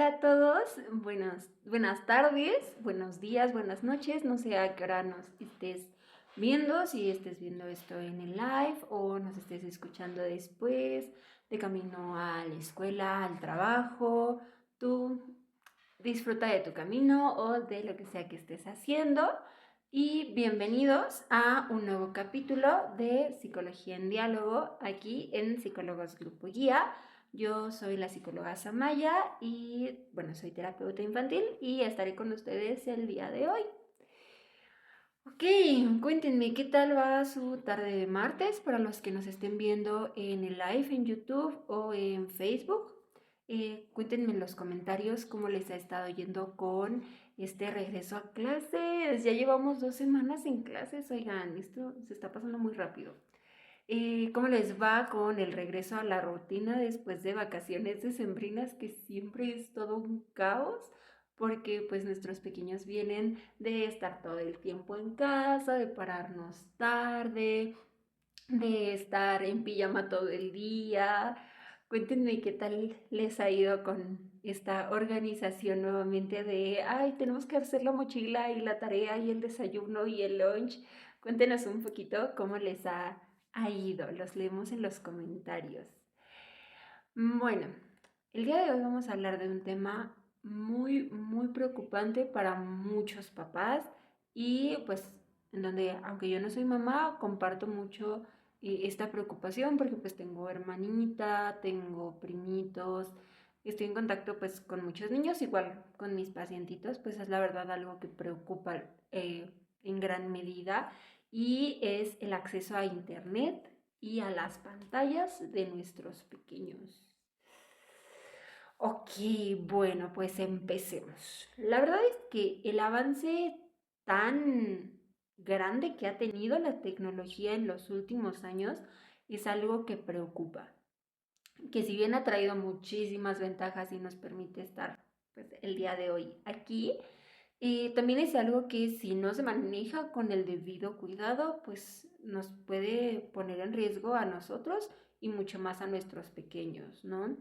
Hola a todos, buenas tardes, buenos días, buenas noches, no sé a qué hora nos estés viendo, si estés viendo esto en el live o nos estés escuchando después, de camino a la escuela, al trabajo, tú disfruta de tu camino o de lo que sea que estés haciendo y bienvenidos a un nuevo capítulo de Psicología en Diálogo aquí en Psicólogos Grupo Guía. Yo soy la psicóloga Samaya y bueno, soy terapeuta infantil y estaré con ustedes el día de hoy. Ok, cuéntenme qué tal va su tarde de martes para los que nos estén viendo en el live en YouTube o en Facebook. Cuéntenme en los comentarios cómo les ha estado yendo con este regreso a clases. Ya llevamos 2 semanas en clases, oigan, esto se está pasando muy rápido. ¿Cómo les va con el regreso a la rutina después de vacaciones decembrinas, que siempre es todo un caos? Porque pues nuestros pequeños vienen de estar todo el tiempo en casa, de pararnos tarde, de estar en pijama todo el día. Cuéntenme qué tal les ha ido con esta organización nuevamente de, ay, tenemos que hacer la mochila y la tarea y el desayuno y el lunch. Cuéntenos un poquito cómo les ha ido. Los leemos en los comentarios. Bueno, el día de hoy vamos a hablar de un tema muy preocupante para muchos papás y pues en donde, aunque yo no soy mamá, comparto mucho esta preocupación porque pues tengo hermanita, tengo primitos, estoy en contacto pues con muchos niños, igual con mis pacientitos, pues es la verdad algo que preocupa en gran medida y es el acceso a internet y a las pantallas de nuestros pequeños. Ok, bueno, pues empecemos. La verdad es que el avance tan grande que ha tenido la tecnología en los últimos años es algo que preocupa, que si bien ha traído muchísimas ventajas y nos permite estar pues, el día de hoy aquí, también es algo que si no se maneja con el debido cuidado, pues nos puede poner en riesgo a nosotros y mucho más a nuestros pequeños, ¿no?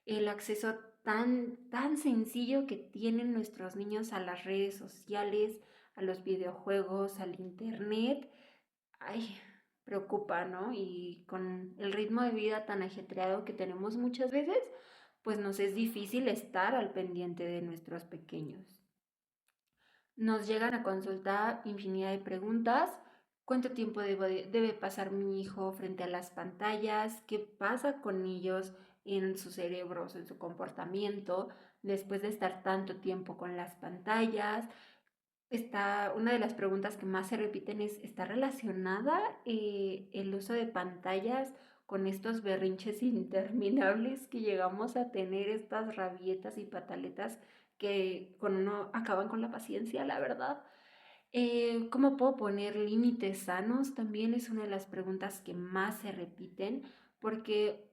El acceso tan sencillo que tienen nuestros niños a las redes sociales, a los videojuegos, al internet, ay, preocupa, ¿no? Y con el ritmo de vida tan ajetreado que tenemos muchas veces, pues nos es difícil estar al pendiente de nuestros pequeños. Nos llegan a consultar infinidad de preguntas. ¿Cuánto tiempo debe pasar mi hijo frente a las pantallas? ¿Qué pasa con ellos en sus cerebros, en su comportamiento, después de estar tanto tiempo con las pantallas? Una de las preguntas que más se repiten es, ¿está relacionada el uso de pantallas con estos berrinches interminables que llegamos a tener, estas rabietas y pataletas que con uno acaban con la paciencia, la verdad? ¿Cómo puedo poner límites sanos? También es una de las preguntas que más se repiten porque,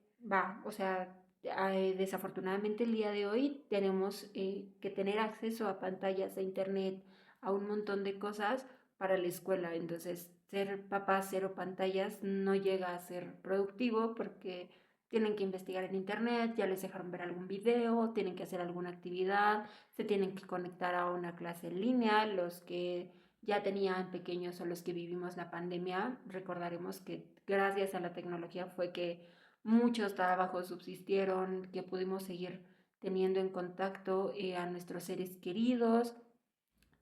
o sea, desafortunadamente el día de hoy tenemos que tener acceso a pantallas, a internet, a un montón de cosas para la escuela. Entonces, ser papá cero pantallas no llega a ser productivo porque tienen que investigar en internet, ya les dejaron ver algún video, tienen que hacer alguna actividad, se tienen que conectar a una clase en línea. Los que ya tenían pequeños o los que vivimos la pandemia, recordaremos que gracias a la tecnología fue que muchos trabajos subsistieron, que pudimos seguir teniendo en contacto a nuestros seres queridos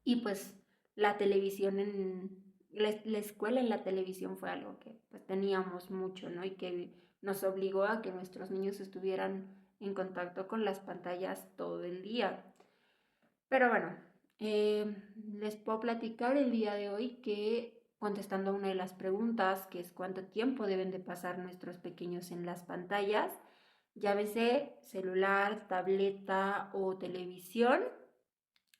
y pues la televisión la escuela en la televisión fue algo que pues teníamos mucho, ¿no? Y que nos obligó a que nuestros niños estuvieran en contacto con las pantallas todo el día. Pero bueno, les puedo platicar el día de hoy que contestando a una de las preguntas, que es cuánto tiempo deben de pasar nuestros pequeños en las pantallas, llámese celular, tableta o televisión,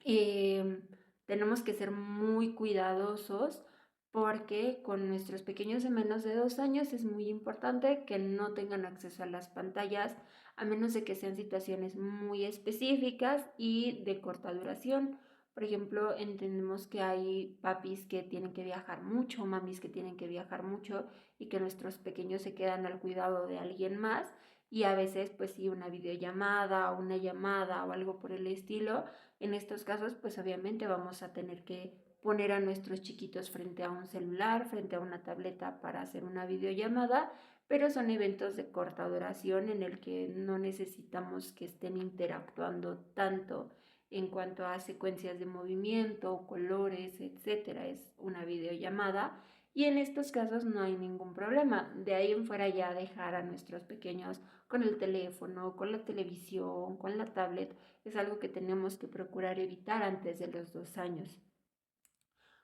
eh, tenemos que ser muy cuidadosos porque con nuestros pequeños de menos de 2 años es muy importante que no tengan acceso a las pantallas a menos de que sean situaciones muy específicas y de corta duración. Por ejemplo, entendemos que hay papis que tienen que viajar mucho, mamis que tienen que viajar mucho y que nuestros pequeños se quedan al cuidado de alguien más y a veces pues sí una videollamada o una llamada o algo por el estilo. En estos casos pues obviamente vamos a tener que poner a nuestros chiquitos frente a un celular, frente a una tableta para hacer una videollamada, pero son eventos de corta duración en el que no necesitamos que estén interactuando tanto en cuanto a secuencias de movimiento, colores, etcétera. Es una videollamada y en estos casos no hay ningún problema. De ahí en fuera ya dejar a nuestros pequeños con el teléfono, con la televisión, con la tablet, es algo que tenemos que procurar evitar antes de los 2 años.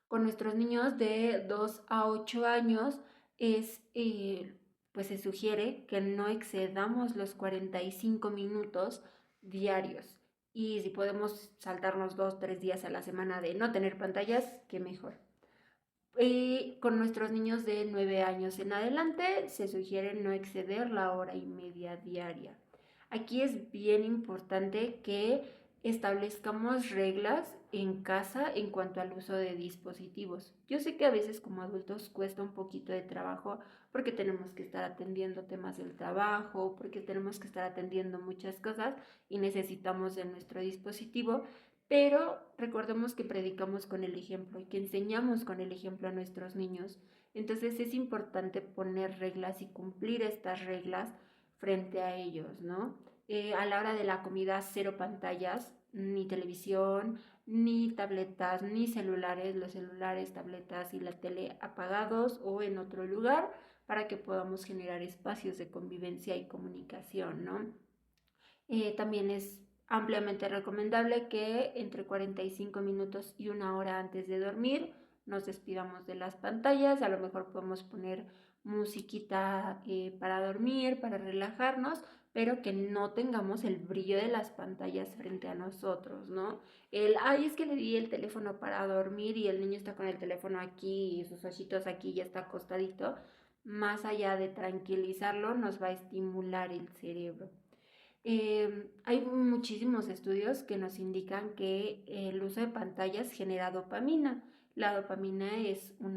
Con nuestros niños de 2 a 8 años pues se sugiere que no excedamos los 45 minutos diarios. Y si podemos saltarnos 2, 3 días a la semana de no tener pantallas, qué mejor. Y con nuestros niños de 9 años en adelante se sugiere no exceder la hora y media diaria. Aquí es bien importante que establezcamos reglas en casa en cuanto al uso de dispositivos. Yo sé que a veces como adultos cuesta un poquito de trabajo porque tenemos que estar atendiendo temas del trabajo, porque tenemos que estar atendiendo muchas cosas y necesitamos de nuestro dispositivo, pero recordemos que predicamos con el ejemplo y que enseñamos con el ejemplo a nuestros niños. Entonces es importante poner reglas y cumplir estas reglas frente a ellos, ¿no? A la hora de la comida, cero pantallas, ni televisión, ni tabletas, ni celulares, los celulares, tabletas y la tele apagados o en otro lugar para que podamos generar espacios de convivencia y comunicación, ¿no? También es ampliamente recomendable que entre 45 minutos y 1 hora antes de dormir nos despidamos de las pantallas. A lo mejor podemos poner musiquita para dormir, para relajarnos, pero que no tengamos el brillo de las pantallas frente a nosotros, ¿no? Ay, es que le di el teléfono para dormir y el niño está con el teléfono aquí y sus ojitos aquí, ya está acostadito. Más allá de tranquilizarlo, nos va a estimular el cerebro. Hay muchísimos estudios que nos indican que el uso de pantallas genera dopamina. La dopamina es un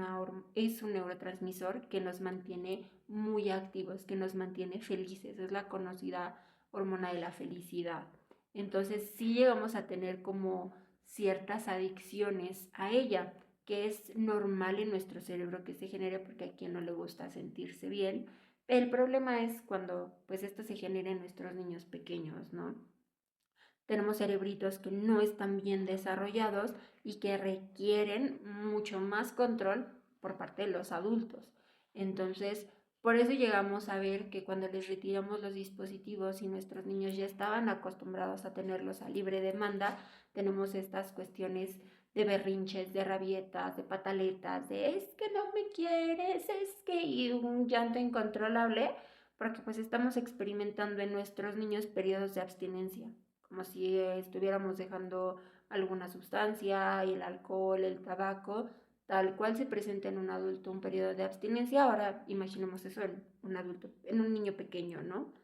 neurotransmisor que nos mantiene muy activos, que nos mantiene felices. Es la conocida hormona de la felicidad. Entonces sí llegamos a tener como ciertas adicciones a ella, que es normal en nuestro cerebro que se genere porque a quien no le gusta sentirse bien. El problema es cuando pues esto se genera en nuestros niños pequeños, ¿no? Tenemos cerebritos que no están bien desarrollados y que requieren mucho más control por parte de los adultos. Entonces, por eso llegamos a ver que cuando les retiramos los dispositivos y nuestros niños ya estaban acostumbrados a tenerlos a libre demanda, tenemos estas cuestiones de berrinches, de rabietas, de pataletas, de es que no me quieres, es que y un llanto incontrolable, porque pues estamos experimentando en nuestros niños periodos de abstinencia, como si estuviéramos dejando alguna sustancia, el alcohol, el tabaco, tal cual se presenta en un adulto un periodo de abstinencia. Ahora imaginemos eso en un adulto, en un niño pequeño, ¿no?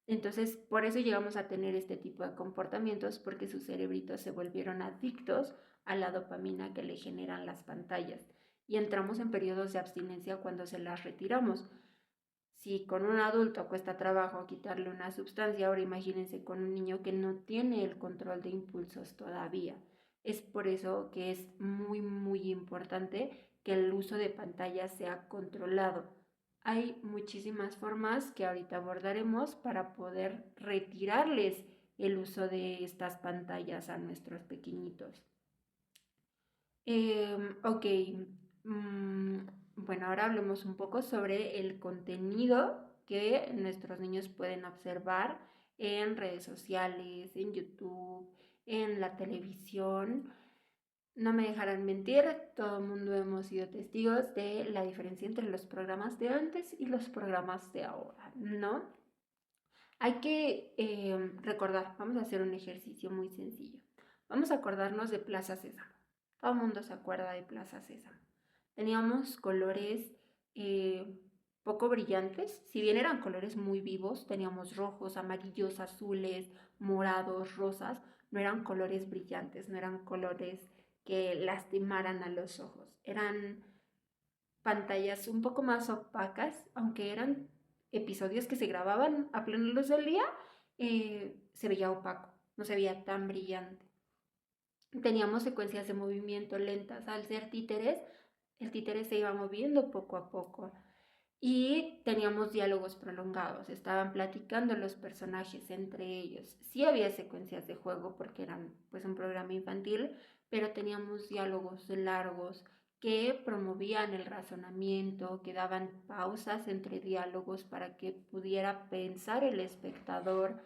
Entonces, por eso llegamos a tener este tipo de comportamientos, porque sus cerebritos se volvieron adictos a la dopamina que le generan las pantallas. Y entramos en periodos de abstinencia cuando se las retiramos. Si con un adulto cuesta trabajo quitarle una sustancia, ahora imagínense con un niño que no tiene el control de impulsos todavía. Es por eso que es muy, muy importante que el uso de pantallas sea controlado. Hay muchísimas formas que ahorita abordaremos para poder retirarles el uso de estas pantallas a nuestros pequeñitos. Ok, mm, bueno, ahora hablemos un poco sobre el contenido que nuestros niños pueden observar en redes sociales, en YouTube, en la televisión. No me dejarán mentir, todo el mundo hemos sido testigos de la diferencia entre los programas de antes y los programas de ahora, ¿no? Hay que recordar, vamos a hacer un ejercicio muy sencillo. Vamos a acordarnos de Plaza Sésamo. Todo el mundo se acuerda de Plaza Sésamo. Teníamos colores poco brillantes, si bien eran colores muy vivos, teníamos rojos, amarillos, azules, morados, rosas, no eran colores brillantes, no eran colores que lastimaran a los ojos. Eran pantallas un poco más opacas, aunque eran episodios que se grababan a plena luz del día, se veía opaco, no se veía tan brillante. Teníamos secuencias de movimiento lentas. Al ser títeres, el títere se iba moviendo poco a poco. Y teníamos diálogos prolongados, estaban platicando los personajes entre ellos. Sí había secuencias de juego porque eran pues un programa infantil, pero teníamos diálogos largos que promovían el razonamiento, que daban pausas entre diálogos para que pudiera pensar el espectador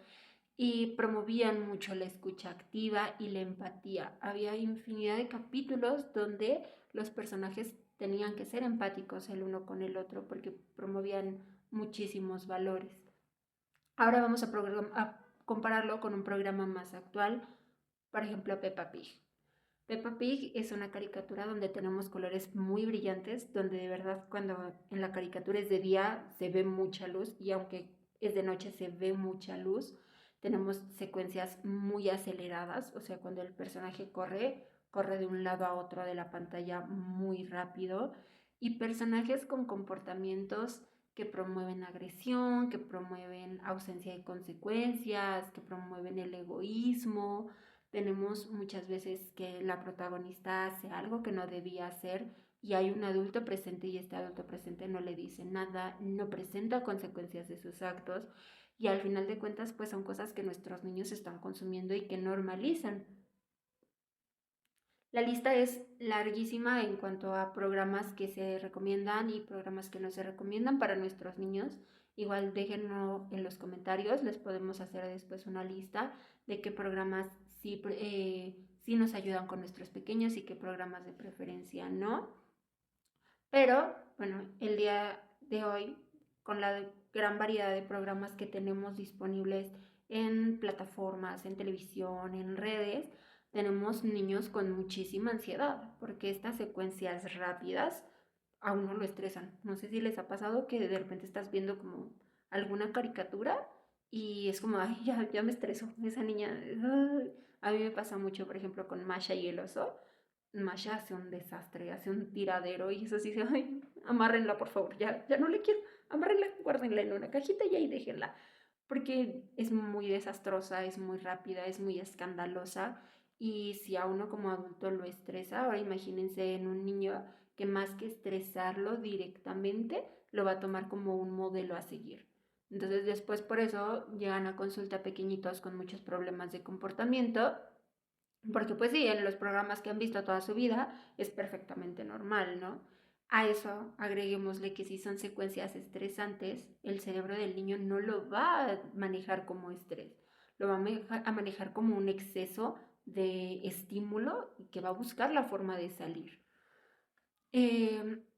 y promovían mucho la escucha activa y la empatía. Había infinidad de capítulos donde los personajes tenían que ser empáticos el uno con el otro porque promovían muchísimos valores. Ahora vamos a compararlo con un programa más actual, por ejemplo Peppa Pig. Peppa Pig es una caricatura donde tenemos colores muy brillantes, donde de verdad cuando en la caricatura es de día se ve mucha luz y aunque es de noche se ve mucha luz. Tenemos secuencias muy aceleradas, o sea, cuando el personaje corre de un lado a otro de la pantalla muy rápido y personajes con comportamientos que promueven agresión, que promueven ausencia de consecuencias, que promueven el egoísmo. Tenemos muchas veces que la protagonista hace algo que no debía hacer y hay un adulto presente y este adulto presente no le dice nada, no presenta consecuencias de sus actos y al final de cuentas pues son cosas que nuestros niños están consumiendo y que normalizan. La lista es larguísima en cuanto a programas que se recomiendan y programas que no se recomiendan para nuestros niños. Igual déjenlo en los comentarios, les podemos hacer después una lista de qué programas sí nos ayudan con nuestros pequeños y qué programas de preferencia no. Pero bueno, el día de hoy, con la gran variedad de programas que tenemos disponibles en plataformas, en televisión, en redes, tenemos niños con muchísima ansiedad, porque estas secuencias rápidas a uno lo estresan. No sé si les ha pasado que de repente estás viendo como alguna caricatura y es como, ay, ya me estreso, esa niña. Ay. A mí me pasa mucho, por ejemplo, con Masha y el oso. Masha hace un desastre, hace un tiradero y eso sí dice, ay, amárrenla por favor, ya no le quiero, amárrenla, guárdenla en una cajita y ahí déjenla, porque es muy desastrosa, es muy rápida, es muy escandalosa y si a uno como adulto lo estresa, ahora imagínense en un niño que más que estresarlo directamente, lo va a tomar como un modelo a seguir. Entonces después por eso llegan a consulta pequeñitos con muchos problemas de comportamiento porque pues sí, en los programas que han visto toda su vida es perfectamente normal, ¿no? A eso agreguémosle que si son secuencias estresantes, el cerebro del niño no lo va a manejar como estrés, lo va a manejar como un exceso de estímulo y que va a buscar la forma de salir.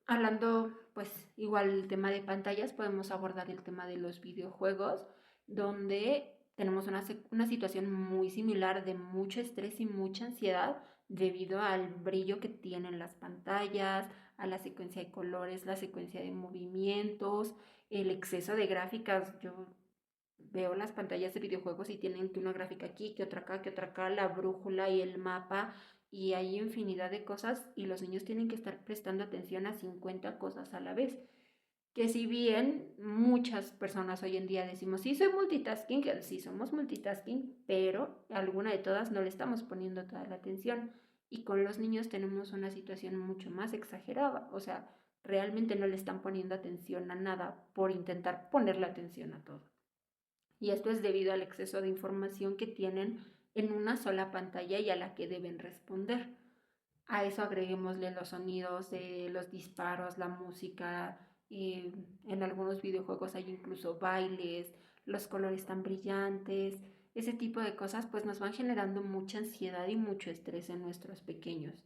Hablando, pues igual el tema de pantallas, podemos abordar el tema de los videojuegos, donde tenemos una situación muy similar de mucho estrés y mucha ansiedad debido al brillo que tienen las pantallas, a la secuencia de colores, la secuencia de movimientos, el exceso de gráficas. Yo veo las pantallas de videojuegos y tienen que una gráfica aquí, que otra acá, la brújula y el mapa y hay infinidad de cosas y los niños tienen que estar prestando atención a 50 cosas a la vez. Que si bien muchas personas hoy en día decimos, sí, soy multitasking, que sí somos multitasking, pero alguna de todas no le estamos poniendo toda la atención. Y con los niños tenemos una situación mucho más exagerada, o sea, realmente no le están poniendo atención a nada por intentar ponerle atención a todo. Y esto es debido al exceso de información que tienen en una sola pantalla y a la que deben responder. A eso agreguémosle los sonidos de los disparos, la música, en algunos videojuegos hay incluso bailes, los colores tan brillantes, ese tipo de cosas pues nos van generando mucha ansiedad y mucho estrés en nuestros pequeños.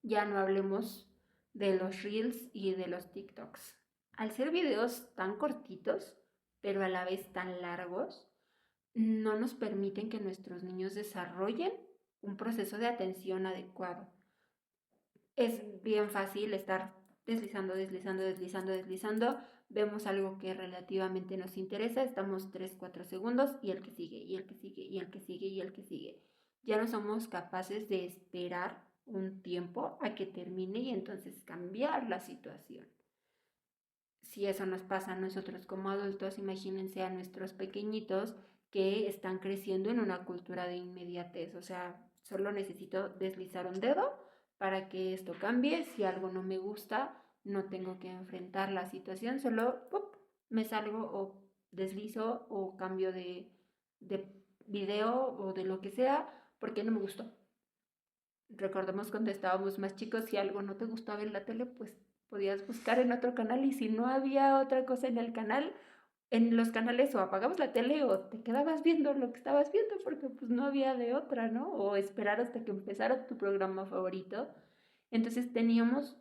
Ya no hablemos de los reels y de los TikToks. Al ser videos tan cortitos, pero a la vez tan largos, no nos permiten que nuestros niños desarrollen un proceso de atención adecuado. Es bien fácil estar deslizando, vemos algo que relativamente nos interesa, estamos 3 4 segundos y el que sigue, y el que sigue, y el que sigue, y el que sigue. Ya no somos capaces de esperar un tiempo a que termine y entonces cambiar la situación. si eso nos pasa a nosotros como adultos, imagínense a nuestros pequeñitos que están creciendo en una cultura de inmediatez. O sea, solo necesito deslizar un dedo para que esto cambie. Si algo no me gusta, no tengo que enfrentar la situación, solo ¡pup! Me salgo o deslizo o cambio de video o de lo que sea porque no me gustó. Recordemos cuando estábamos más chicos, si algo no te gustaba en la tele, pues podías buscar en otro canal, y si no había otra cosa en el canal, en los canales o apagabas la tele o te quedabas viendo lo que estabas viendo porque pues no había de otra, ¿no? O esperar hasta que empezara tu programa favorito. Entonces teníamos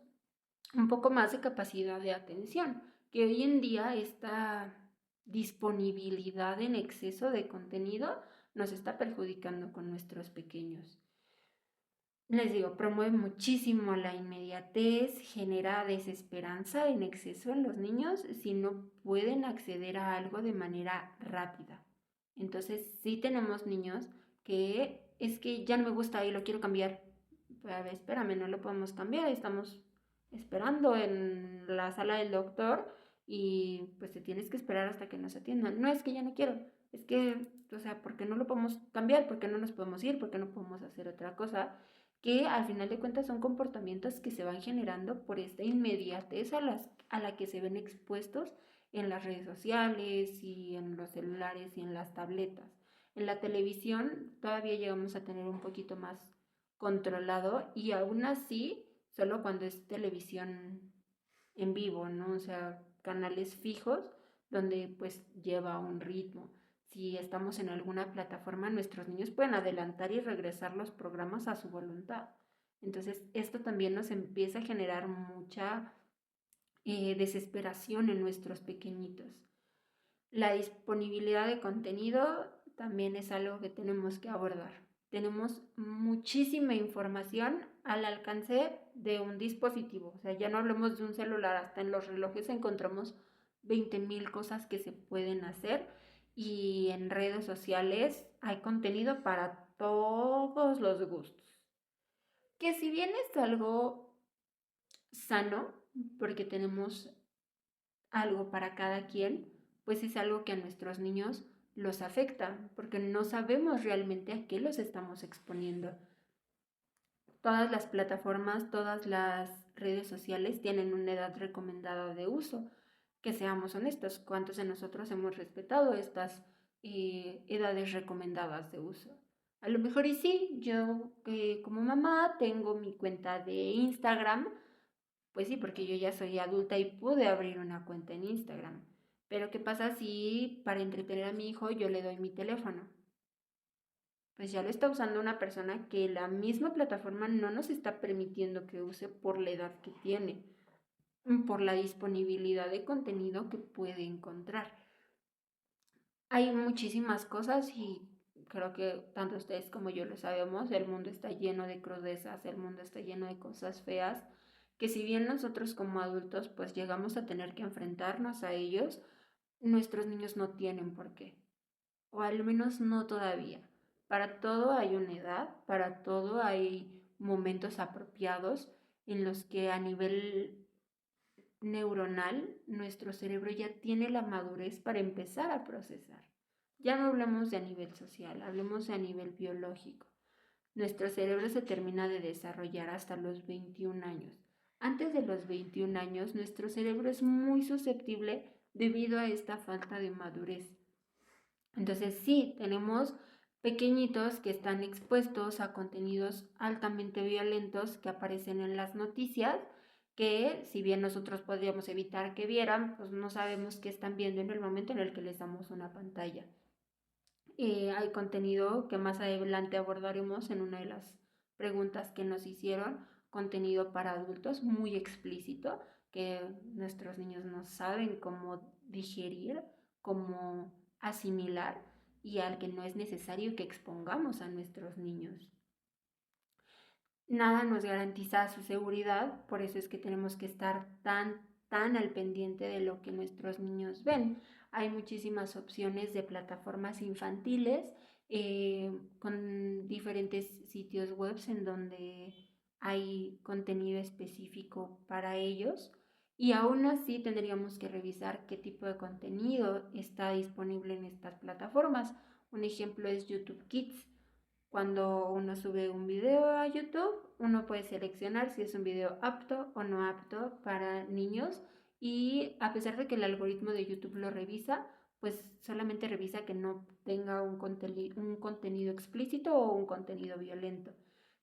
un poco más de capacidad de atención, que hoy en día esta disponibilidad en exceso de contenido nos está perjudicando con nuestros pequeños. Les digo, promueve muchísimo la inmediatez, genera desesperanza en exceso en los niños si no pueden acceder a algo de manera rápida. Entonces, sí tenemos niños que es que ya no me gusta y lo quiero cambiar. A ver, espérame, no lo podemos cambiar, estamos esperando en la sala del doctor y pues te tienes que esperar hasta que nos atiendan. No es que ya no quiero, es que, o sea, ¿por qué no lo podemos cambiar? ¿Por qué no nos podemos ir? ¿Por qué no podemos hacer otra cosa? Que al final de cuentas son comportamientos que se van generando por esta inmediatez a la que se ven expuestos en las redes sociales y en los celulares y en las tabletas. En la televisión todavía llegamos a tener un poquito más controlado, y aún así solo cuando es televisión en vivo, ¿no? O sea, canales fijos donde pues lleva un ritmo. Si estamos en alguna plataforma, nuestros niños pueden adelantar y regresar los programas a su voluntad. Entonces, esto también nos empieza a generar mucha desesperación en nuestros pequeñitos. La disponibilidad de contenido también es algo que tenemos que abordar. Tenemos muchísima información al alcance de un dispositivo. O sea, ya no hablemos de un celular, hasta en los relojes encontramos 20,000 cosas que se pueden hacer, y en redes sociales hay contenido para todos los gustos. Que si bien es algo sano, porque tenemos algo para cada quien, pues es algo que a nuestros niños los afecta, porque no sabemos realmente a qué los estamos exponiendo. Todas las plataformas, todas las redes sociales tienen una edad recomendada de uso. Que seamos honestos, ¿cuántos de nosotros hemos respetado estas edades recomendadas de uso? A lo mejor y sí, yo como mamá tengo mi cuenta de Instagram, pues sí, porque yo ya soy adulta y pude abrir una cuenta en Instagram. Pero ¿qué pasa si para entretener a mi hijo yo le doy mi teléfono? Pues ya lo está usando una persona que la misma plataforma no nos está permitiendo que use por la edad que tiene, por la disponibilidad de contenido que puede encontrar. Hay muchísimas cosas, y creo que tanto ustedes como yo lo sabemos, el mundo está lleno de crudezas, el mundo está lleno de cosas feas, que si bien nosotros como adultos pues llegamos a tener que enfrentarnos a ellos, nuestros niños no tienen por qué, o al menos no todavía. Para todo hay una edad, para todo hay momentos apropiados en los que a nivel neuronal nuestro cerebro ya tiene la madurez para empezar a procesar. Ya no hablamos de a nivel social, hablemos de a nivel biológico. Nuestro cerebro se termina de desarrollar hasta los 21 años. Antes de los 21 años, nuestro cerebro es muy susceptible debido a esta falta de madurez. Entonces, sí, tenemos pequeñitos que están expuestos a contenidos altamente violentos que aparecen en las noticias, que si bien nosotros podríamos evitar que vieran, pues no sabemos qué están viendo en el momento en el que les damos una pantalla. Hay contenido que más adelante abordaremos en una de las preguntas que nos hicieron, contenido para adultos muy explícito, que nuestros niños no saben cómo digerir, cómo asimilar, y al que no es necesario que expongamos a nuestros niños. Nada nos garantiza su seguridad, por eso es que tenemos que estar tan al pendiente de lo que nuestros niños ven. Hay muchísimas opciones de plataformas infantiles, con diferentes sitios web en donde hay contenido específico para ellos. Y aún así tendríamos que revisar qué tipo de contenido está disponible en estas plataformas. Un ejemplo es YouTube Kids. Cuando uno sube un video a YouTube, uno puede seleccionar si es un video apto o no apto para niños, y a pesar de que el algoritmo de YouTube lo revisa, pues solamente revisa que no tenga un contenido explícito o un contenido violento.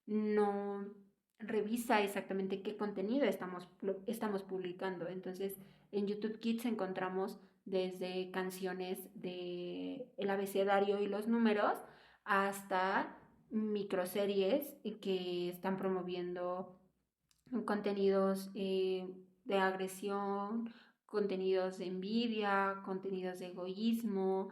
No revisa exactamente qué contenido estamos publicando. Entonces, en YouTube Kids encontramos desde canciones de el abecedario y los números hasta microseries que están promoviendo contenidos de agresión, contenidos de envidia, contenidos de egoísmo,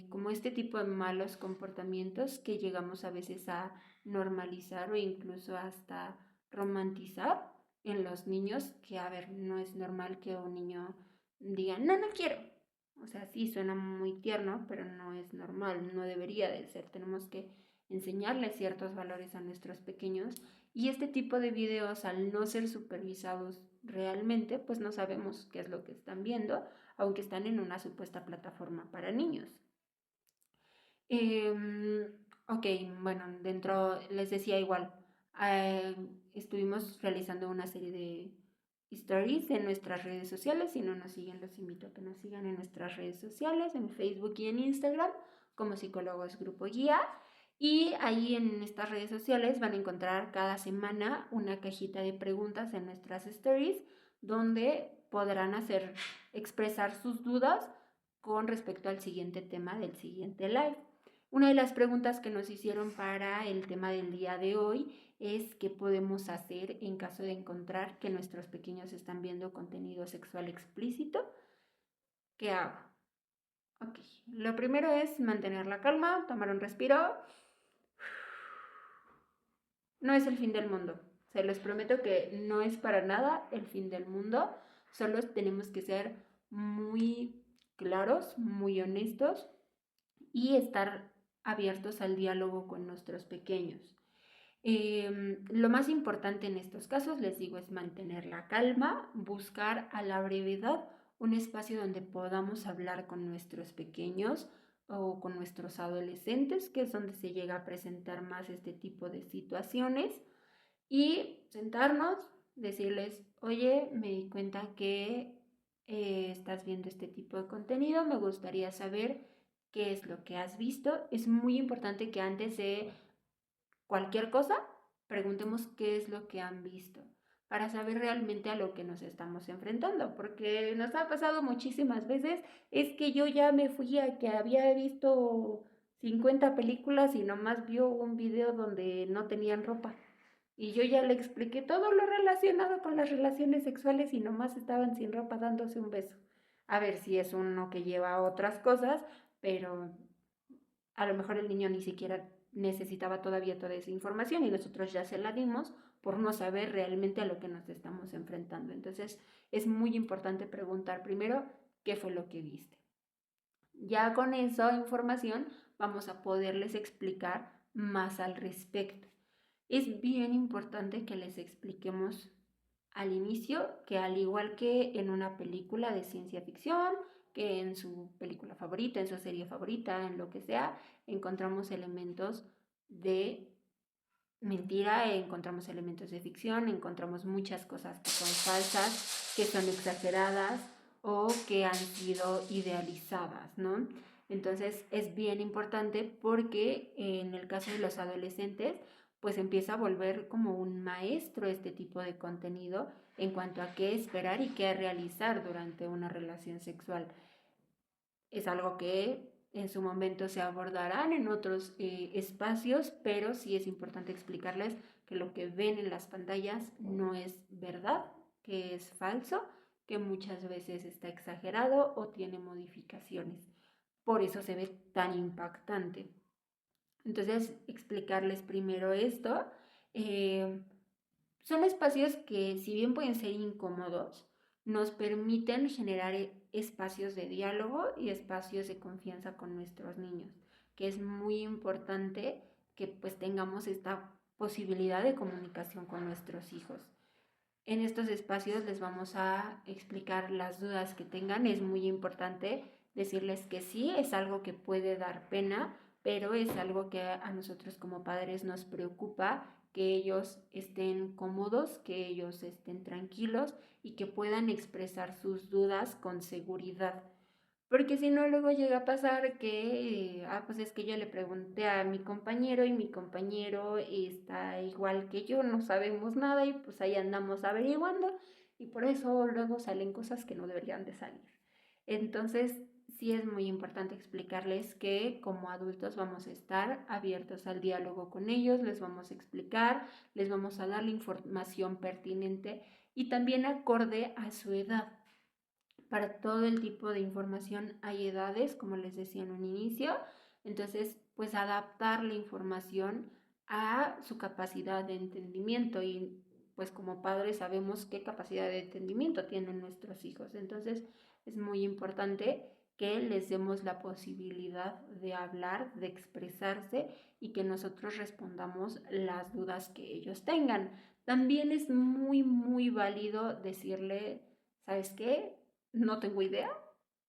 como este tipo de malos comportamientos que llegamos a veces a normalizar o incluso hasta romantizar en los niños, que a ver, no es normal que un niño diga, no, no quiero. O sea, sí suena muy tierno, pero no es normal, no debería de ser. Tenemos que enseñarles ciertos valores a nuestros pequeños, y este tipo de videos, al no ser supervisados realmente, pues no sabemos qué es lo que están viendo, aunque están en una supuesta plataforma para niños. Ok, bueno, dentro, les decía igual, eh, estuvimos realizando una serie de stories en nuestras redes sociales. Si no nos siguen, los invito a que nos sigan en nuestras redes sociales, en Facebook y en Instagram, como Psicólogos Grupo Guía. Y ahí en estas redes sociales van a encontrar cada semana una cajita de preguntas en nuestras stories, donde podrán expresar sus dudas con respecto al siguiente tema del siguiente live. Una de las preguntas que nos hicieron para el tema del día de hoy es qué podemos hacer en caso de encontrar que nuestros pequeños están viendo contenido sexual explícito. ¿Qué hago? Ok, lo primero es mantener la calma, tomar un respiro. No es el fin del mundo. Se los prometo que no es para nada el fin del mundo. Solo tenemos que ser muy claros, muy honestos y estar abiertos al diálogo con nuestros pequeños. Lo más importante en estos casos, les digo, es mantener la calma, buscar a la brevedad un espacio donde podamos hablar con nuestros pequeños o con nuestros adolescentes, que es donde se llega a presentar más este tipo de situaciones, y sentarnos, decirles, oye, me di cuenta que estás viendo este tipo de contenido, me gustaría saber qué es lo que has visto. Es muy importante que antes de cualquier cosa preguntemos qué es lo que han visto, para saber realmente a lo que nos estamos enfrentando, porque nos ha pasado muchísimas veces, es que yo ya me fui a que había visto 50 películas y nomás vio un video donde no tenían ropa. Y yo ya le expliqué todo lo relacionado con las relaciones sexuales y nomás estaban sin ropa dándose un beso. A ver si es uno que lleva otras cosas, pero a lo mejor el niño ni siquiera necesitaba todavía toda esa información y nosotros ya se la dimos por no saber realmente a lo que nos estamos enfrentando. Entonces es muy importante preguntar primero qué fue lo que viste. Ya con esa información vamos a poderles explicar más al respecto. Es bien importante que les expliquemos al inicio que, al igual que en una película de ciencia ficción, que en su película favorita, en su serie favorita, en lo que sea, encontramos elementos de mentira, encontramos elementos de ficción, encontramos muchas cosas que son falsas, que son exageradas o que han sido idealizadas, ¿no? Entonces es bien importante porque en el caso de los adolescentes, pues empieza a volver como un maestro este tipo de contenido en cuanto a qué esperar y qué realizar durante una relación sexual. Es algo que en su momento se abordarán en otros espacios, pero sí es importante explicarles que lo que ven en las pantallas no es verdad, que es falso, que muchas veces está exagerado o tiene modificaciones. Por eso se ve tan impactante. Entonces, explicarles primero esto. Eh, Son espacios que, si bien pueden ser incómodos, nos permiten generar espacios de diálogo y espacios de confianza con nuestros niños, que es muy importante que pues tengamos esta posibilidad de comunicación con nuestros hijos. En estos espacios les vamos a explicar las dudas que tengan. Es muy importante decirles que sí, es algo que puede dar pena, pero es algo que a nosotros como padres nos preocupa, que ellos estén cómodos, que ellos estén tranquilos y que puedan expresar sus dudas con seguridad. Porque si no, luego llega a pasar que, pues es que yo le pregunté a mi compañero y mi compañero está igual que yo, no sabemos nada y pues ahí andamos averiguando y por eso luego salen cosas que no deberían de salir. Entonces, sí es muy importante explicarles que como adultos vamos a estar abiertos al diálogo con ellos, les vamos a explicar, les vamos a dar la información pertinente y también acorde a su edad. Para todo el tipo de información hay edades, como les decía en un inicio, entonces pues adaptar la información a su capacidad de entendimiento y pues como padres sabemos qué capacidad de entendimiento tienen nuestros hijos, entonces es muy importante que les demos la posibilidad de hablar, de expresarse y que nosotros respondamos las dudas que ellos tengan. También es muy válido decirle, ¿sabes qué? No tengo idea,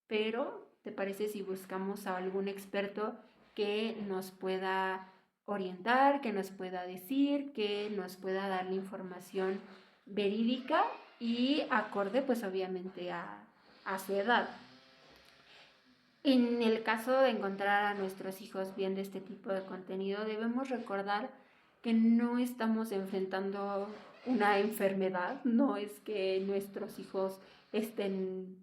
pero ¿te parece si buscamos a algún experto que nos pueda orientar, que nos pueda decir, que nos pueda dar la información verídica y acorde pues obviamente a su edad? En el caso de encontrar a nuestros hijos viendo este tipo de contenido, debemos recordar que no estamos enfrentando una enfermedad, no es que nuestros hijos estén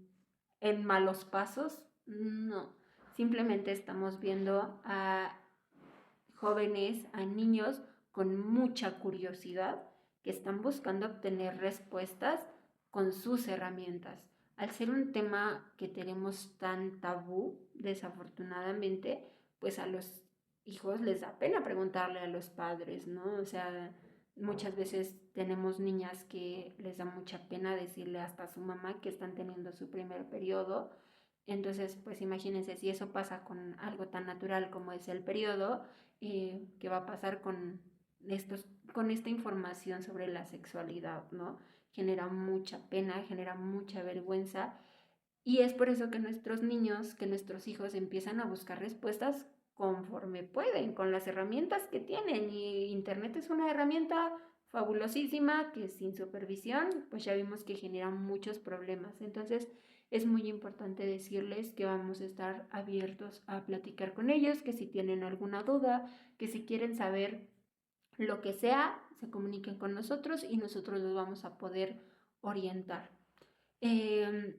en malos pasos, no, simplemente estamos viendo a jóvenes, a niños con mucha curiosidad que están buscando obtener respuestas con sus herramientas. Al ser un tema que tenemos tan tabú, desafortunadamente, pues a los hijos les da pena preguntarle a los padres, ¿no? O sea, muchas veces tenemos niñas que les da mucha pena decirle hasta a su mamá que están teniendo su primer periodo. Entonces, pues imagínense si eso pasa con algo tan natural como es el periodo, qué va a pasar con esta información sobre la sexualidad, ¿no? Genera mucha pena, genera mucha vergüenza y es por eso que nuestros niños, que nuestros hijos empiezan a buscar respuestas conforme pueden, con las herramientas que tienen. Y Internet es una herramienta fabulosísima que sin supervisión, pues ya vimos que genera muchos problemas. Entonces es muy importante decirles que vamos a estar abiertos a platicar con ellos, que si tienen alguna duda, que si quieren saber lo que sea, se comuniquen con nosotros y nosotros los vamos a poder orientar. Eh,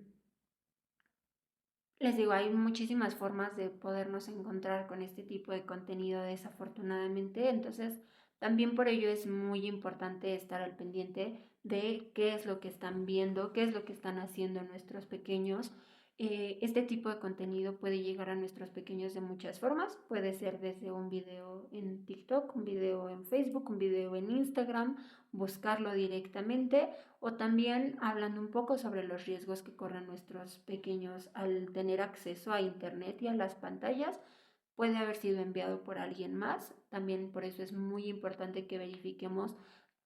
Les digo, hay muchísimas formas de podernos encontrar con este tipo de contenido desafortunadamente, entonces también por ello es muy importante estar al pendiente de qué es lo que están viendo, qué es lo que están haciendo nuestros pequeños. Este tipo de contenido puede llegar a nuestros pequeños de muchas formas, puede ser desde un video en TikTok, un video en Facebook, un video en Instagram, buscarlo directamente o también hablando un poco sobre los riesgos que corren nuestros pequeños al tener acceso a Internet y a las pantallas. Puede haber sido enviado por alguien más. También por eso es muy importante que verifiquemos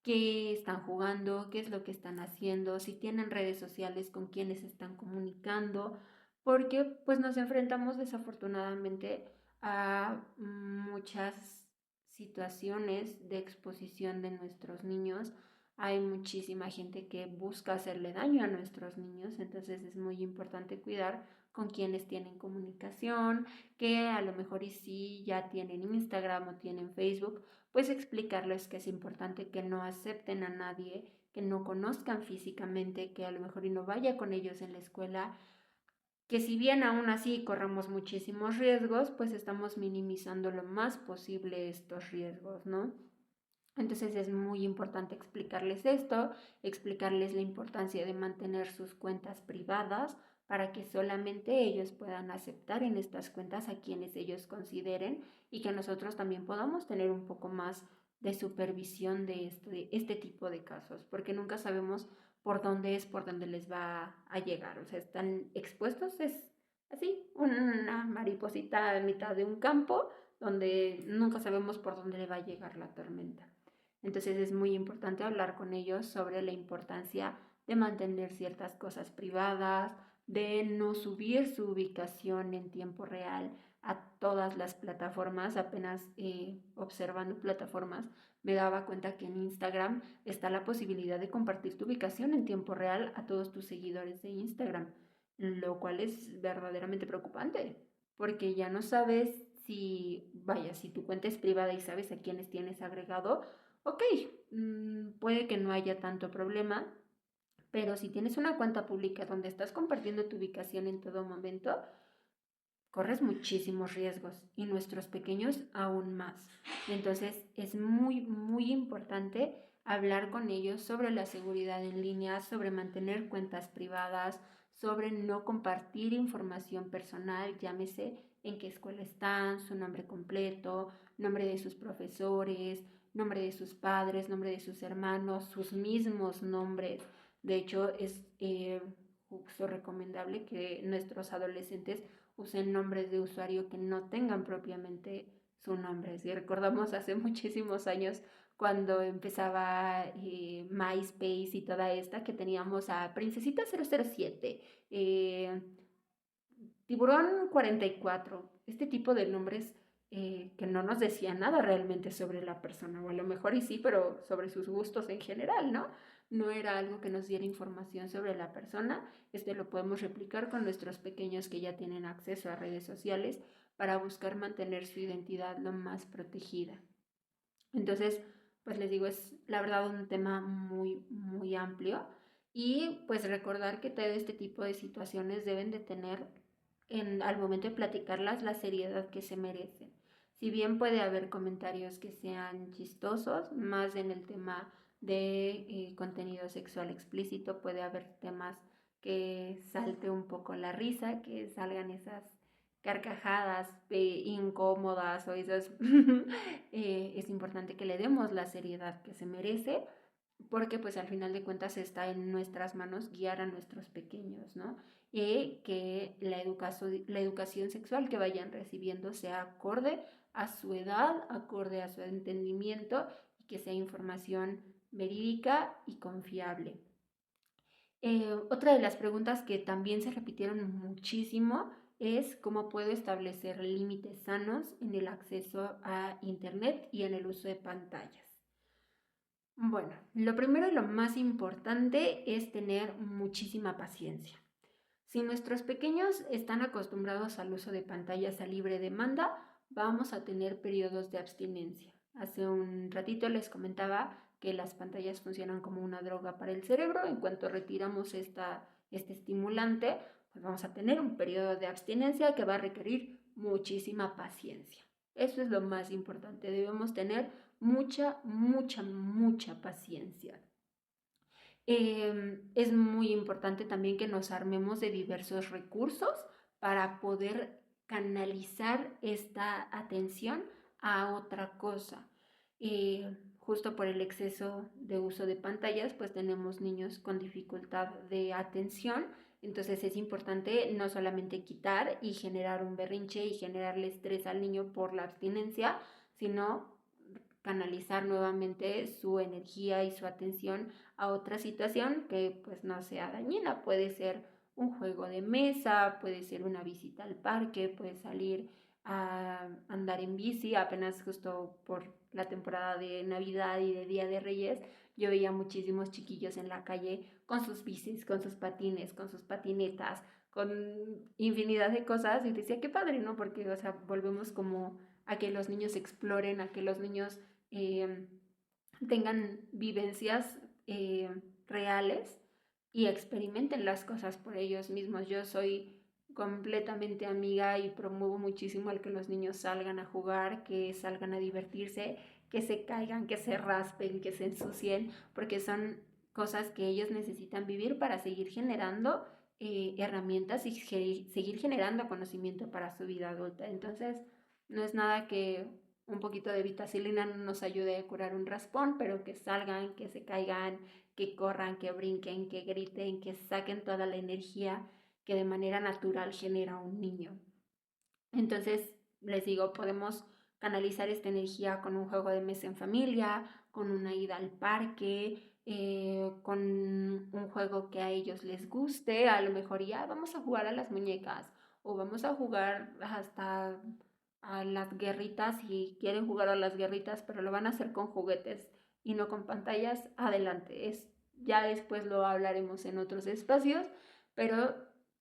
qué están jugando, qué es lo que están haciendo, si tienen redes sociales, con quiénes están comunicando, porque pues nos enfrentamos desafortunadamente a muchas situaciones de exposición de nuestros niños. Hay muchísima gente que busca hacerle daño a nuestros niños, entonces es muy importante cuidar con quienes tienen comunicación, que a lo mejor y si ya tienen Instagram o tienen Facebook, pues explicarles que es importante que no acepten a nadie, que no conozcan físicamente, que a lo mejor y no vaya con ellos en la escuela, que si bien aún así corremos muchísimos riesgos, pues estamos minimizando lo más posible estos riesgos, ¿no? Entonces es muy importante explicarles esto, explicarles la importancia de mantener sus cuentas privadas para que solamente ellos puedan aceptar en estas cuentas a quienes ellos consideren y que nosotros también podamos tener un poco más de supervisión de este tipo de casos, porque nunca sabemos por dónde les va a llegar. O sea, están expuestos, es así, una mariposita en mitad de un campo donde nunca sabemos por dónde le va a llegar la tormenta. Entonces es muy importante hablar con ellos sobre la importancia de mantener ciertas cosas privadas, de no subir su ubicación en tiempo real a todas las plataformas. Apenas observando plataformas me daba cuenta que en Instagram está la posibilidad de compartir tu ubicación en tiempo real a todos tus seguidores de Instagram, lo cual es verdaderamente preocupante, porque ya no sabes si, vaya, si tu cuenta es privada y sabes a quiénes tienes agregado, ok, puede que no haya tanto problema, pero si tienes una cuenta pública donde estás compartiendo tu ubicación en todo momento, corres muchísimos riesgos y nuestros pequeños aún más. Entonces es muy, muy importante hablar con ellos sobre la seguridad en línea, sobre mantener cuentas privadas, sobre no compartir información personal, llámese en qué escuela están, su nombre completo, nombre de sus profesores, nombre de sus padres, nombre de sus hermanos, sus mismos nombres. De hecho, es justo recomendable que nuestros adolescentes usen nombres de usuario que no tengan propiamente su nombre. Si recordamos hace muchísimos años cuando empezaba MySpace y toda esta, que teníamos a Princesita 007, Tiburón 44, este tipo de nombres que no nos decían nada realmente sobre la persona, o a lo mejor y sí, pero sobre sus gustos en general, ¿no? No era algo que nos diera información sobre la persona. Lo podemos replicar con nuestros pequeños que ya tienen acceso a redes sociales para buscar mantener su identidad lo más protegida. Entonces, pues les digo, es la verdad un tema muy, muy amplio, y pues recordar que todo este tipo de situaciones deben de tener al momento de platicarlas la seriedad que se merecen. Si bien puede haber comentarios que sean chistosos, más en el tema de contenido sexual explícito, puede haber temas que salte un poco la risa, que salgan esas carcajadas incómodas o esas es importante que le demos la seriedad que se merece, porque pues al final de cuentas está en nuestras manos guiar a nuestros pequeños, ¿no? Y que la educación sexual que vayan recibiendo sea acorde a su edad, acorde a su entendimiento, y que sea información verídica y confiable. Otra de las preguntas que también se repitieron muchísimo es cómo puedo establecer límites sanos en el acceso a Internet y en el uso de pantallas. Bueno, lo primero y lo más importante es tener muchísima paciencia. Si nuestros pequeños están acostumbrados al uso de pantallas a libre demanda, vamos a tener periodos de abstinencia. Hace un ratito les comentaba que las pantallas funcionan como una droga para el cerebro. En cuanto retiramos este estimulante, pues vamos a tener un periodo de abstinencia que va a requerir muchísima paciencia. Eso es lo más importante. Debemos tener mucha, mucha, mucha paciencia. Es muy importante también que nos armemos de diversos recursos para poder canalizar esta atención a otra cosa. Justo por el exceso de uso de pantallas, pues tenemos niños con dificultad de atención. Entonces es importante no solamente quitar y generar un berrinche y generarle estrés al niño por la abstinencia, sino canalizar nuevamente su energía y su atención a otra situación que pues no sea dañina. Puede ser un juego de mesa, puede ser una visita al parque, puede salir a andar en bici. Apenas justo por la temporada de Navidad y de Día de Reyes, yo veía muchísimos chiquillos en la calle con sus bicis, con sus patines, con sus patinetas, con infinidad de cosas, y decía, qué padre, ¿no? Porque, o sea, volvemos como a que los niños exploren, a que los niños eh, tengan vivencias reales y experimenten las cosas por ellos mismos. Yo soy completamente amiga y promuevo muchísimo el que los niños salgan a jugar, que salgan a divertirse, que se caigan, que se raspen, que se ensucien, porque son cosas que ellos necesitan vivir para seguir generando herramientas y seguir generando conocimiento para su vida adulta. Entonces, no es nada que un poquito de vitacilina no nos ayude a curar un raspón, pero que salgan, que se caigan, que corran, que brinquen, que griten, que saquen toda la energía que de manera natural genera un niño. Entonces, les digo, podemos canalizar esta energía con un juego de mesa en familia, con una ida al parque, con un juego que a ellos les guste, a lo mejor ya vamos a jugar a las muñecas o vamos a jugar hasta a las guerritas si quieren jugar a las guerritas, pero lo van a hacer con juguetes y no con pantallas, adelante. Ya después lo hablaremos en otros espacios, pero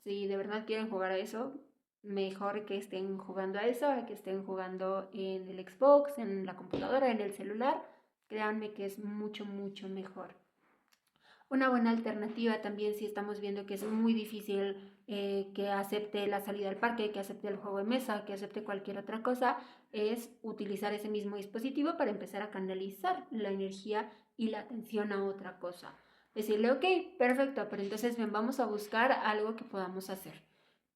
si de verdad quieren jugar a eso, mejor que estén jugando a eso, a que estén jugando en el Xbox, en la computadora, en el celular. Créanme que es mucho, mucho mejor. Una buena alternativa también si estamos viendo que es muy difícil que acepte la salida al parque, que acepte el juego de mesa, que acepte cualquier otra cosa, es utilizar ese mismo dispositivo para empezar a canalizar la energía y la atención a otra cosa. Decirle, ok, perfecto, pero entonces ven, vamos a buscar algo que podamos hacer.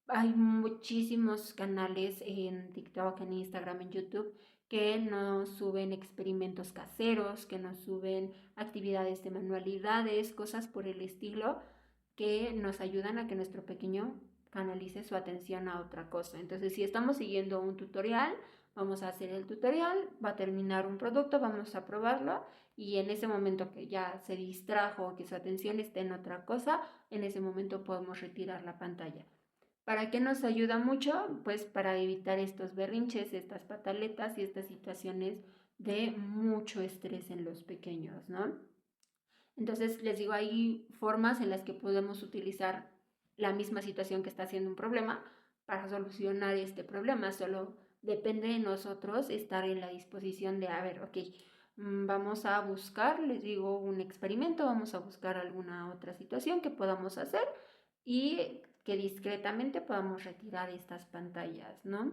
Hay muchísimos canales en TikTok, en Instagram, en YouTube que nos suben experimentos caseros, que nos suben actividades de manualidades, cosas por el estilo, que nos ayudan a que nuestro pequeño canalice su atención a otra cosa. Entonces, si estamos siguiendo un tutorial, vamos a hacer el tutorial, va a terminar un producto, vamos a probarlo y en ese momento que ya se distrajo, que su atención esté en otra cosa, en ese momento podemos retirar la pantalla. ¿Para qué nos ayuda mucho? Pues para evitar estos berrinches, estas pataletas y estas situaciones de mucho estrés en los pequeños, ¿no? Entonces, les digo, hay formas en las que podemos utilizar la misma situación que está siendo un problema para solucionar este problema. Solo depende de nosotros estar en la disposición de, a ver, ok, vamos a buscar, les digo, un experimento, vamos a buscar alguna otra situación que podamos hacer y que discretamente podamos retirar estas pantallas, ¿no?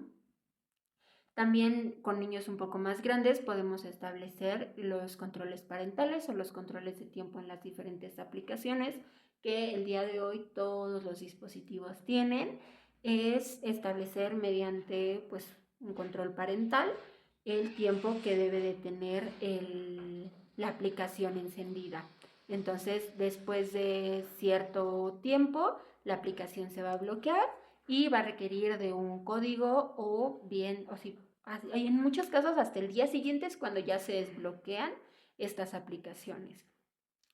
También con niños un poco más grandes podemos establecer los controles parentales o los controles de tiempo en las diferentes aplicaciones que el día de hoy todos los dispositivos tienen. Es establecer mediante pues, un control parental el tiempo que debe de tener la aplicación encendida. Entonces, después de cierto tiempo, la aplicación se va a bloquear y va a requerir de un código o bien, o si hay en muchos casos hasta el día siguiente es cuando ya se desbloquean estas aplicaciones.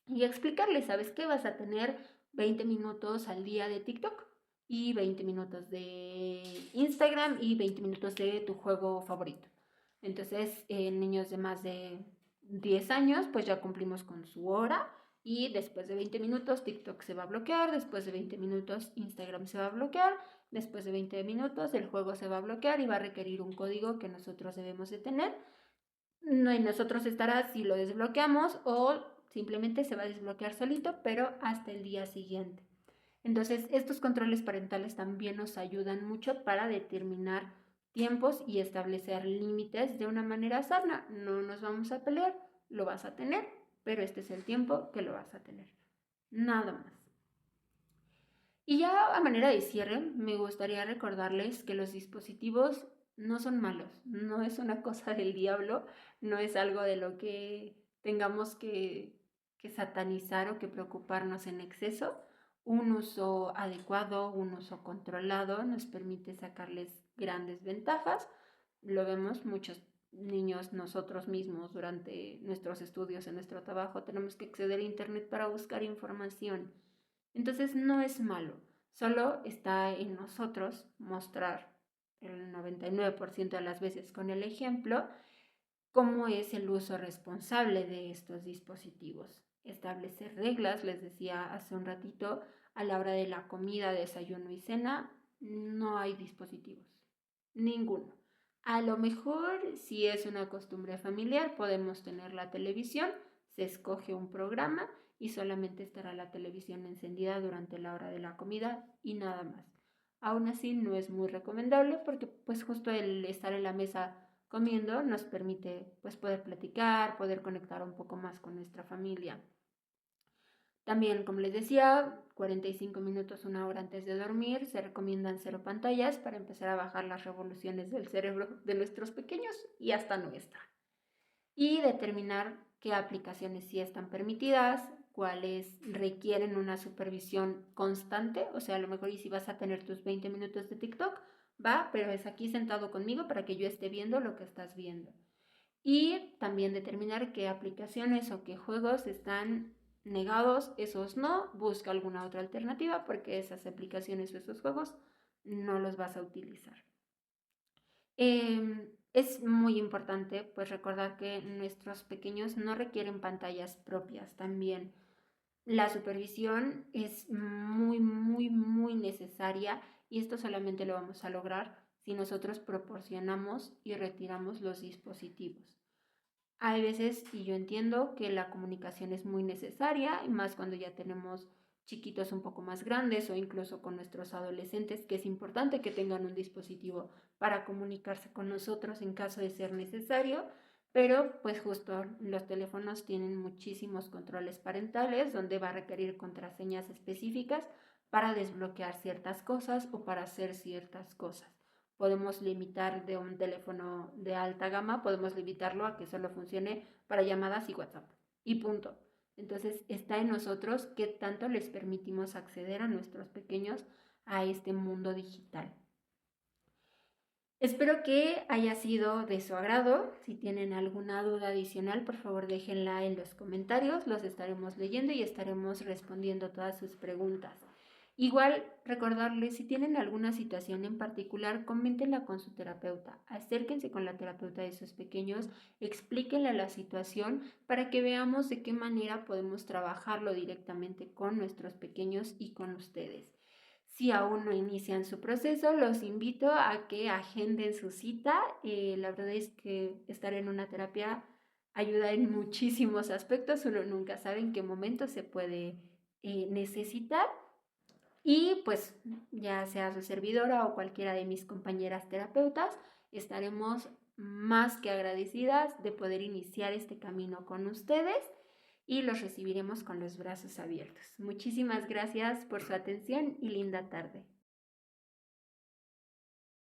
Y explicarles, ¿sabes qué? Vas a tener 20 minutos al día de TikTok y 20 minutos de Instagram y 20 minutos de tu juego favorito. Entonces, niños de más de 10 años, pues ya cumplimos con su hora y después de 20 minutos TikTok se va a bloquear, después de 20 minutos Instagram se va a bloquear, después de 20 minutos el juego se va a bloquear y va a requerir un código que nosotros debemos de tener. No en nosotros estará si lo desbloqueamos o simplemente se va a desbloquear solito, pero hasta el día siguiente. Entonces, estos controles parentales también nos ayudan mucho para determinar tiempos y establecer límites de una manera sana. No nos vamos a pelear, lo vas a tener, pero este es el tiempo que lo vas a tener. Nada más. Y ya a manera de cierre, me gustaría recordarles que los dispositivos no son malos, no es una cosa del diablo, no es algo de lo que tengamos que satanizar o que preocuparnos en exceso. Un uso adecuado, un uso controlado nos permite sacarles grandes ventajas. Lo vemos muchos niños nosotros mismos durante nuestros estudios, en nuestro trabajo, tenemos que acceder a internet para buscar información. Entonces no es malo, solo está en nosotros mostrar el 99% de las veces con el ejemplo cómo es el uso responsable de estos dispositivos. Establecer reglas, les decía hace un ratito, a la hora de la comida, desayuno y cena, no hay dispositivos, ninguno. A lo mejor, si es una costumbre familiar, podemos tener la televisión, se escoge un programa y solamente estará la televisión encendida durante la hora de la comida y nada más. Aún así no es muy recomendable porque pues justo el estar en la mesa comiendo nos permite pues poder platicar, poder conectar un poco más con nuestra familia. También, como les decía, 45 minutos, una hora antes de dormir, se recomiendan 0 pantallas para empezar a bajar las revoluciones del cerebro de nuestros pequeños y hasta nuestra. Y determinar qué aplicaciones sí están permitidas, cuáles requieren una supervisión constante, o sea, a lo mejor y si vas a tener tus 20 minutos de TikTok, va, pero es aquí sentado conmigo para que yo esté viendo lo que estás viendo. y también determinar qué aplicaciones o qué juegos están negados, esos no, busca alguna otra alternativa porque esas aplicaciones o esos juegos no los vas a utilizar. Es muy importante pues recordar que nuestros pequeños no requieren pantallas propias también. La supervisión es muy necesaria y esto solamente lo vamos a lograr si nosotros proporcionamos y retiramos los dispositivos. Hay veces, y yo entiendo que la comunicación es muy necesaria, y más cuando ya tenemos chiquitos un poco más grandes o incluso con nuestros adolescentes, que es importante que tengan un dispositivo para comunicarse con nosotros en caso de ser necesario, pero pues justo los teléfonos tienen muchísimos controles parentales donde va a requerir contraseñas específicas para desbloquear ciertas cosas o para hacer ciertas cosas. Podemos limitar de un teléfono de alta gama, podemos limitarlo a que solo funcione para llamadas y WhatsApp. Y punto. Entonces está en nosotros qué tanto les permitimos acceder a nuestros pequeños a este mundo digital. Espero que haya sido de su agrado. Si tienen alguna duda adicional, por favor déjenla en los comentarios. Los estaremos leyendo y estaremos respondiendo todas sus preguntas. Igual, recordarles, si tienen alguna situación en particular, coméntenla con su terapeuta. Acérquense con la terapeuta de sus pequeños, explíquenle la situación para que veamos de qué manera podemos trabajarlo directamente con nuestros pequeños y con ustedes. Si aún no inician su proceso, los invito a que agenden su cita. La verdad es que estar en una terapia ayuda en muchísimos aspectos. Uno nunca sabe en qué momento se puede necesitar. Y pues ya sea su servidora o cualquiera de mis compañeras terapeutas, estaremos más que agradecidas de poder iniciar este camino con ustedes y los recibiremos con los brazos abiertos. Muchísimas gracias por su atención y linda tarde.